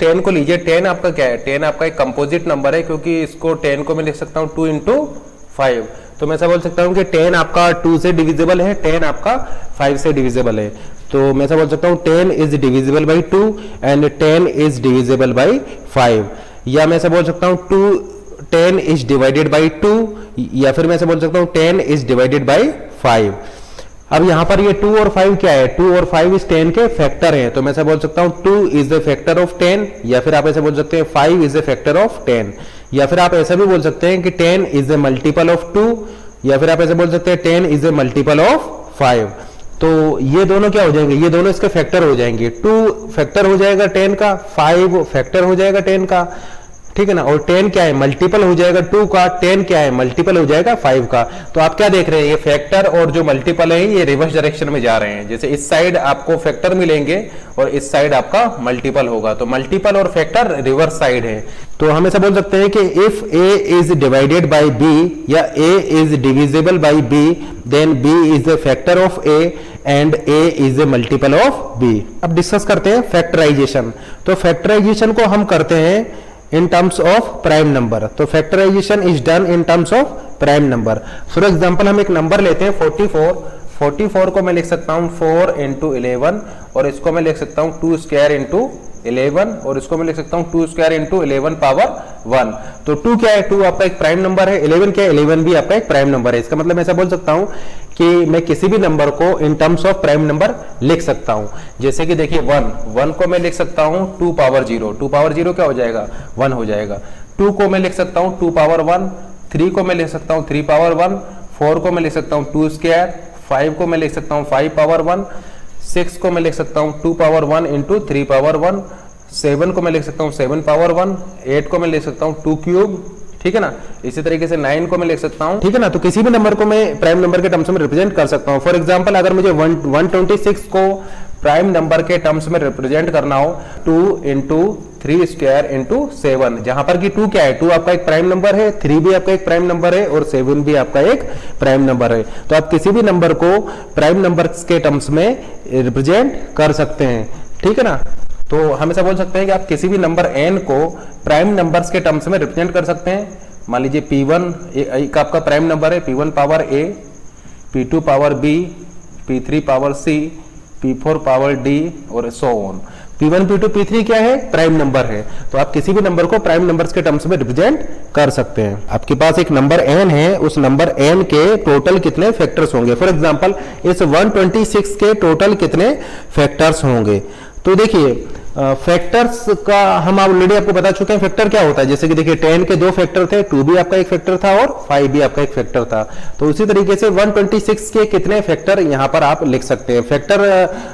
10 को लीजिए, 10 आपका क्या है, 10 आपका एक कंपोजिट नंबर है, क्योंकि इसको 10 को मैं लिख सकता हूँ 2 इंटू 5, तो मैं ऐसा बोल सकता हूँ कि 10 आपका 2 से डिविजिबल है, 10 आपका 5 से डिविजिबल है, तो मैं ऐसा बोल सकता हूँ 10 is divisible by 2 and 10 is divisible by 5, या मैं ऐसा बोल सकता हूँ 10 इज डिवाइडेड बाई 2, या फिर मैं ऐसे बोल सकता हूँ 10 इज डिवाइडेड बाई 5। अब यहां पर ये 2 और 5 क्या है, 2 और 5 इस 10 के फैक्टर हैं, तो मैं ऐसे बोल सकता हूं 2 इज द फैक्टर ऑफ 10, या फिर आप ऐसे बोल सकते हैं 5 इज द फैक्टर ऑफ 10, या फिर आप ऐसा भी बोल सकते हैं कि 10 इज द मल्टीपल ऑफ 2, या फिर आप ऐसे बोल सकते हैं 10 इज द मल्टीपल ऑफ 5। तो ये दोनों क्या हो जाएंगे, ये दोनों इसके फैक्टर हो जाएंगे, 2 फैक्टर हो जाएगा 10 का, 5 फैक्टर हो जाएगा 10 का, ठीक है ना, और 10 क्या है, मल्टीपल हो जाएगा 2 का, 10 क्या है, मल्टीपल हो जाएगा 5 का। तो आप क्या देख रहे हैं, ये फैक्टर और जो मल्टीपल है ये रिवर्स डायरेक्शन में जा रहे हैं, जैसे इस साइड आपको फैक्टर मिलेंगे और इस साइड आपका मल्टीपल होगा, तो मल्टीपल और फैक्टर रिवर्स साइड है। तो हम ऐसा बोल सकते हैं कि if a is divided by b या a is divisible by b, then b is the factor of a and a is a multiple of b। अब डिस्कस करते हैं फैक्टराइजेशन। तो फैक्टराइजेशन को हम करते हैं in terms of prime number, तो factorization is done in terms of prime number। For example हम एक नंबर लेते हैं 44 को मैं लिख सकता हूँ 4 इंटू 11, और इसको मैं लिख सकता हूँ 2 स्क्वायर इंटू 11, और इसको मैं लिख सकता हूँ 2 स्क्वायर इंटू 11 पावर 1। तो 2 क्या है, 2 आपका एक प्राइम नंबर है, 11 क्या है, 11 भी आपका एक प्राइम नंबर है। इसका मतलब मैं ऐसा बोल सकता हूँ कि मैं किसी भी नंबर को in terms of prime number लिख सकता हूँ। जैसे कि देखिए 1 को मैं लिख सकता हूँ 2 पावर 0, 2 पावर 0 क्या हो जाएगा, 1 हो जाएगा। 2 को मैं लिख सकता हूँ 2 पावर 1, 3 को मैं लिख सकता हूँ 3 पावर 1, 4 को मैं लिख सकता हूँ 2 स्क्वायर, 5 को मैं लिख सकता हूँ 5 पावर 1, 6 को मैं लिख सकता हूँ 2 पावर 1 इंटू 3 पावर 1, 7 को मैं लिख सकता हूँ 7 पावर 1, 8 को मैं लिख सकता हूँ 2 क्यूब, ठीक है ना। इसी तरीके से 9 को मैं लिख सकता हूँ, ठीक है ना। तो किसी भी नंबर को मैं प्राइम नंबर के टर्म्स में रिप्रेजेंट कर सकता हूँ। फॉर एग्जांपल अगर मुझे 126 को प्राइम नंबर के टर्म्स में रिप्रेजेंट करना हो 2 इंटू 3 स्क्वायर इंटू 7, जहां पर कि 2 क्या है, 2 आपका एक प्राइम नंबर है, 3 भी आपका एक प्राइम नंबर है और 7 भी आपका एक प्राइम नंबर है। तो आप किसी भी नंबर को प्राइम नंबर के टर्म्स में रिप्रेजेंट कर सकते हैं, ठीक है ना। तो हम ऐसा बोल सकते हैं कि आप किसी भी नंबर n को प्राइम नंबर्स के टर्म्स में रिप्रेजेंट कर सकते हैं। मान लीजिए P1 एक आपका प्राइम नंबर है, P1 power a, P2 power b, P3 power c, P4 power d और so on. P1 P2 P3 क्या है, प्राइम नंबर है। तो आप किसी भी नंबर को प्राइम नंबर्स के टर्म्स में रिप्रेजेंट कर सकते हैं। आपके पास एक नंबर n है, उस नंबर n के टोटल कितने फैक्टर्स होंगे। फॉर एग्जांपल इस 126 के टोटल कितने फैक्टर्स होंगे। तो देखिए फैक्टर्स का हम ऑलरेडी आपको बता चुके हैं फैक्टर क्या होता है। जैसे कि देखिए 10 के 2 फैक्टर थे, 2 भी आपका एक फैक्टर था और 5 भी आपका एक फैक्टर था। तो उसी तरीके से 126 के कितने फैक्टर यहां पर आप लिख सकते हैं। फैक्टर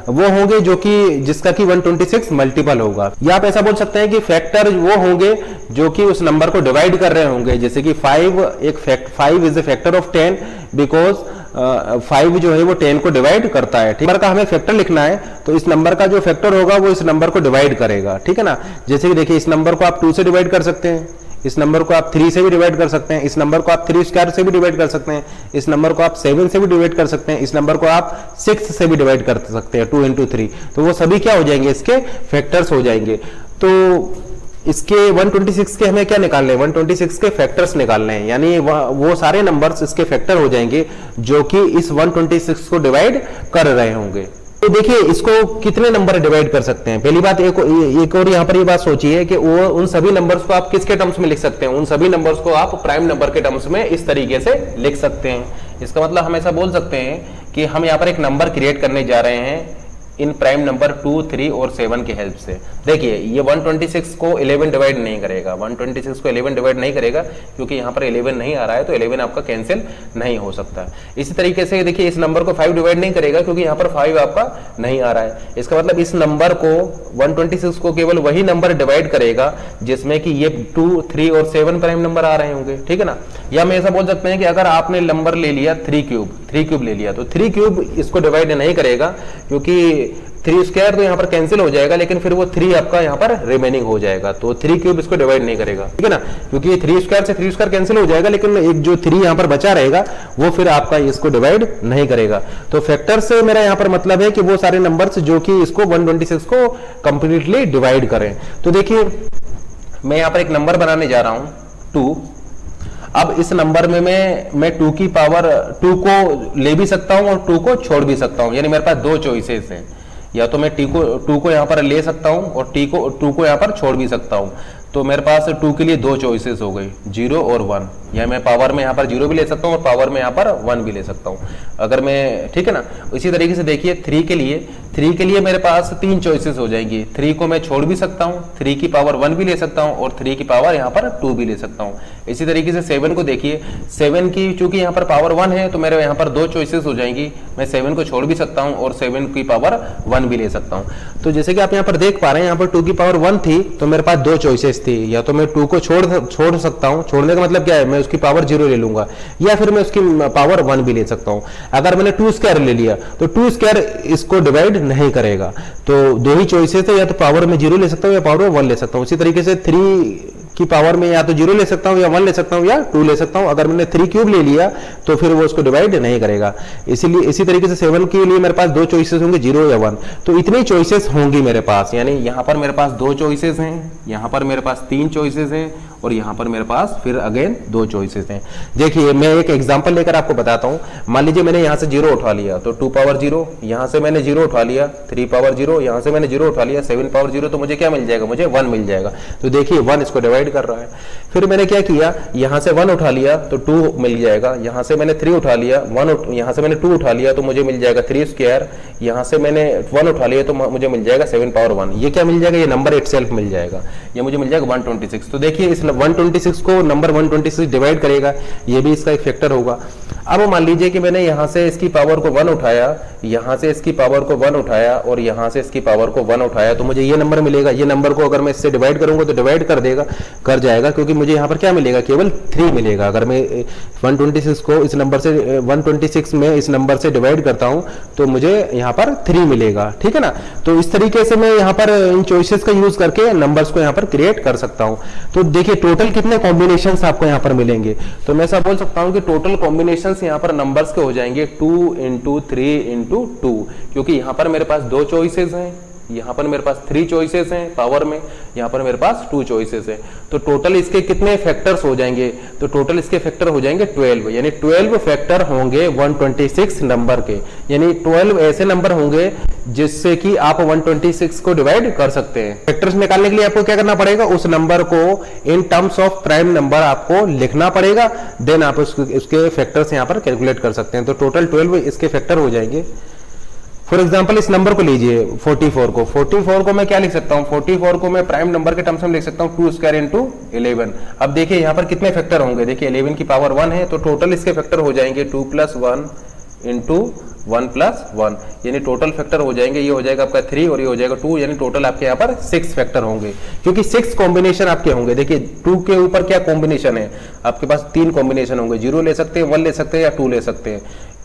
वो होंगे जो कि जिसका कि 126 मल्टीपल होगा, या आप ऐसा बोल सकते हैं कि फैक्टर वो होंगे जो कि उस नंबर को डिवाइड कर रहे होंगे। जैसे कि 5 is a factor of 10 because 5 जो है वो 10 को डिवाइड करता है। नंबर का हमें फैक्टर लिखना है तो इस नंबर का जो फैक्टर होगा वो इस नंबर को डिवाइड करेगा, ठीक है ना। जैसे कि देखिए इस नंबर को आप 2 से डिवाइड कर सकते हैं, इस नंबर को आप 3 से भी डिवाइड कर सकते हैं, इस नंबर को आप 3 स्क्वायर से भी डिवाइड कर सकते हैं, इस नंबर को आप 7 से भी डिवाइड कर सकते हैं, इस नंबर को आप 6 से भी डिवाइड कर सकते हैं, 2 इंटू 3। तो वो सभी क्या हो जाएंगे, इसके फैक्टर्स हो जाएंगे। तो इसके 126 के हमें क्या निकालने हैं, 126 के फैक्टर्स निकालने हैं, यानी वो सारे नंबर्स इसके फैक्टर हो जाएंगे जो कि इस 126 को डिवाइड कर रहे होंगे। तो देखिए इसको कितने नंबर डिवाइड कर सकते हैं। पहली बात एक और यहाँ पर ये बात सोचिए कि वो उन सभी नंबर्स को आप किसके टर्म्स में लिख सकते हैं, उन सभी नंबर्स को आप प्राइम नंबर के टर्म्स में इस तरीके से लिख सकते हैं। इसका मतलब हम ऐसा बोल सकते हैं कि हम यहाँ पर एक नंबर क्रिएट करने जा रहे हैं इन प्राइम नंबर 2, 3 और 7 की हेल्प से। देखिए ये 126 को 11 डिवाइड नहीं करेगा, 126 को 11 डिवाइड नहीं करेगा क्योंकि यहाँ पर 11 नहीं आ रहा है, तो 11 आपका कैंसिल नहीं हो सकता। इसी तरीके से देखिए इस नंबर को 5 डिवाइड नहीं करेगा क्योंकि यहाँ पर 5 आपका नहीं आ रहा है। इसका मतलब इस नंबर को 126 को केवल वही नंबर डिवाइड करेगा जिसमें कि ये 2, 3 और 7 प्राइम नंबर आ रहे होंगे, ठीक है ना। या हम ऐसा बोल सकते हैं कि अगर आपने नंबर ले लिया 3 क्यूब ले लिया तो 3 क्यूब इसको डिवाइड नहीं करेगा क्योंकि 3 स्क्वायर तो यहाँ पर कैंसिल हो जाएगा, लेकिन फिर वो 3 आपका यहाँ पर रिमेनिंग हो जाएगा, तो 3 क्यूब इसको डिवाइड नहीं करेगा, ठीक है ना, क्योंकि 3 स्क्वायर से 3 स्क्वायर कैंसिल हो जाएगा, लेकिन एक जो 3 यहाँ पर बचा रहेगा वो फिर आपका इसको डिवाइड नहीं करेगा। तो फैक्टर से मेरा यहाँ पर मतलब है कि वो सारे नंबर्स जो कि इसको 126 को कंप्लीटली डिवाइड करें। तो देखिए मैं यहाँ पर एक नंबर बनाने जा रहा हूँ 2। अब इस नंबर में मैं 2 की पावर 2 को ले भी सकता हूं और 2 को छोड़ भी सकता हूं, यानी मेरे पास 2 चॉइसेस हैं, या तो मैं 2 को यहां पर ले सकता हूं और 2 को यहां पर छोड़ भी सकता हूं। तो मेरे पास 2 के लिए 2 चॉइसेस हो गई, 0 और 1, या मैं पावर में यहाँ पर 0 भी ले सकता हूँ और पावर में यहाँ पर 1 भी ले सकता हूँ अगर मैं, ठीक है ना। इसी तरीके से देखिए 3 के लिए मेरे पास 3 चॉइसेस हो जाएंगी, 3 को मैं छोड़ भी सकता हूँ, 3 की पावर 1 भी ले सकता हूँ और 3 की पावर यहाँ पर 2 भी ले सकता हूँ। इसी तरीके से 7 को देखिए, 7 की चूंकि यहाँ पर पावर 1 है तो मेरे यहाँ पर 2 चॉइसेस हो जाएंगी, मैं 7 को छोड़ भी सकता हूँ और 7 की पावर 1 भी ले सकता हूँ। तो जैसे कि आप यहाँ पर देख पा रहे हैं, यहाँ पर 2 की पावर 1 थी तो मेरे पास 2 चॉइसेस थी, या तो मैं 2 को छोड़ सकता हूँ, छोड़ने का मतलब क्या है, मैं उसकी पावर 0 ले लूंगा, या फिर मैं उसकी पावर 1 भी ले सकता हूँ। अगर मैंने 2 स्क्वायर ले लिया तो 2 स्क्वायर इसको डिवाइड नहीं करेगा, तो 2 ही चॉइसेस है, या तो पावर में 0 ले सकता हूँ या पावर में 1 ले सकता हूँ। इसी तरीके से 3 की पावर में या तो 0 ले सकता हूँ या 1 ले सकता हूँ या 2 ले सकता हूँ। अगर मैंने 3 क्यूब ले लिया तो फिर वो उसको डिवाइड नहीं करेगा। इसीलिए इसी तरीके से 7 के लिए मेरे पास 2 चॉइसेस होंगे, 0 या 1, तो इतनी चॉइसेस होंगी मेरे पास, यानी यहाँ पर मेरे पास 2 चॉइसेस हैं, यहाँ पर मेरे पास 3 चॉइसेस हैं और यहाँ पर मेरे पास फिर अगेन 2 चॉइसेस हैं। देखिए मैं एक एग्जांपल लेकर आपको बताता हूँ। मान लीजिए मैंने यहाँ से 0 उठा लिया तो 2 पावर 0, यहाँ से मैंने 0 उठा लिया 3 पावर 0, यहाँ से मैंने 0 उठा लिया 7 पावर 0, तो मुझे क्या मिल जाएगा, मुझे 1 मिल जाएगा। तो देखिए 1 इसको डिवाइड कर रहा है। फिर मैंने क्या किया, यहाँ से 1 उठा लिया तो 2 मिल जाएगा, यहाँ से मैंने 3 उठा लिया, यहाँ से मैंने 2 उठा लिया तो मुझे मिल जाएगा 3 स्क्वायर, यहाँ से मैंने 1 उठा लिया तो मुझे मिल जाएगा 7 पावर 1। ये क्या मिल जाएगा, ये नंबर इटसेल्फ मिल जाएगा, ये मुझे मिल जाएगा 126। तो देखिए इस 126 को नंबर 126 डिवाइड करेगा, ये भी इसका एक फैक्टर होगा। अब मान लीजिए कि मैंने यहाँ से इसकी पावर को 1 उठाया, यहाँ से इसकी पावर को 1 उठाया और यहाँ से इसकी पावर को 1 उठाया, तो मुझे ये नंबर मिलेगा। ये नंबर को अगर मैं इससे डिवाइड करूंगा तो डिवाइड कर जाएगा, क्योंकि मुझे यहाँ पर क्या मिलेगा, केवल 3 मिलेगा। अगर मैं 126 को इस नंबर से 126 में इस नंबर से डिवाइड करता हूँ तो मुझे यहाँ पर 3 मिलेगा, ठीक है ना। तो इस तरीके से मैं यहाँ पर इन चॉइसेस का यूज करके नंबर्स को यहाँ पर क्रिएट कर सकता हूँ। तो देखिए टोटल कितने कॉम्बिनेशंस आपको यहाँ पर मिलेंगे, तो मैं ऐसा बोल सकता हूँ कि टोटल कॉम्बिनेशंस यहाँ पर नंबर्स के हो जाएंगे 2 इंटू 3 इंटू 2, क्योंकि यहाँ पर मेरे पास 2 चॉइसेस हैं, यहाँ पर मेरे पास 3 चॉइसेस हैं पावर में, यहाँ पर मेरे पास 2 चॉइसेस हैं। तो टोटल इसके कितने फैक्टर्स हो जाएंगे, तो टोटल इसके फैक्टर हो जाएंगे 12, यानी 12 फैक्टर होंगे 126 नंबर के, यानी 12 ऐसे नंबर होंगे जिससे कि आप 126 को डिवाइड कर सकते हैं। फैक्टर्स निकालने के लिए आपको क्या करना पड़ेगा, उस नंबर को in terms of prime number आपको लिखना पड़ेगा, देन आप उसके फैक्टर्स यहाँ पर कैलकुलेट कर सकते हैं। तो टोटल 12 इसके फैक्टर हो जाएंगे। फॉर एग्जाम्पल इस नंबर को लीजिए 44 को मैं क्या लिख सकता हूँ, 44 को मैं प्राइम नंबर के टर्म्स में लिख सकता हूँ 2 स्क्वायर इंटू 11। अब देखिए यहाँ पर कितने फैक्टर होंगे, देखिए 11 की पावर 1 है, तो टोटल इसके फैक्टर हो जाएंगे 2 + 1 इंटू 1 + 1, यानी टोटल फैक्टर हो जाएंगे, ये हो जाएगा आपका 3 और ये हो जाएगा 2, यानी टोटल आपके यहाँ पर 6 फैक्टर होंगे, क्योंकि 6 कॉम्बिनेशन आपके होंगे। देखिए 2 के ऊपर क्या कॉम्बिनेशन है, आपके पास 3 कॉम्बिनेशन होंगे, 0 ले सकते हैं, 1 ले सकते हैं या 2 ले सकते हैं।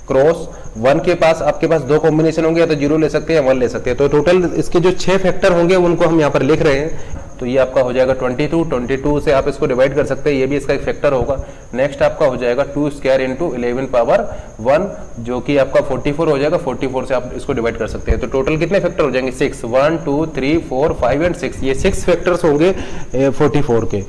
क्रॉस 1 के पास आपके पास 2 कॉम्बिनेशन होंगे, या तो 0 ले सकते हैं या 1 ले सकते हैं। तो टोटल इसके जो 6 फैक्टर होंगे उनको हम यहाँ पर लिख रहे हैं। तो ये आपका हो जाएगा 22 से आप इसको डिवाइड कर सकते हैं, ये भी इसका एक फैक्टर होगा। नेक्स्ट आपका हो जाएगा 2 स्क्वायर इंटू 11 पावर 1, जो कि आपका 44 हो जाएगा। 44 से आप इसको डिवाइड कर सकते हैं। तो टोटल कितने फैक्टर हो जाएंगे, 6, 1 2 3 4 5 एंड 6, ये 6 फैक्टर्स होंगे 44 के।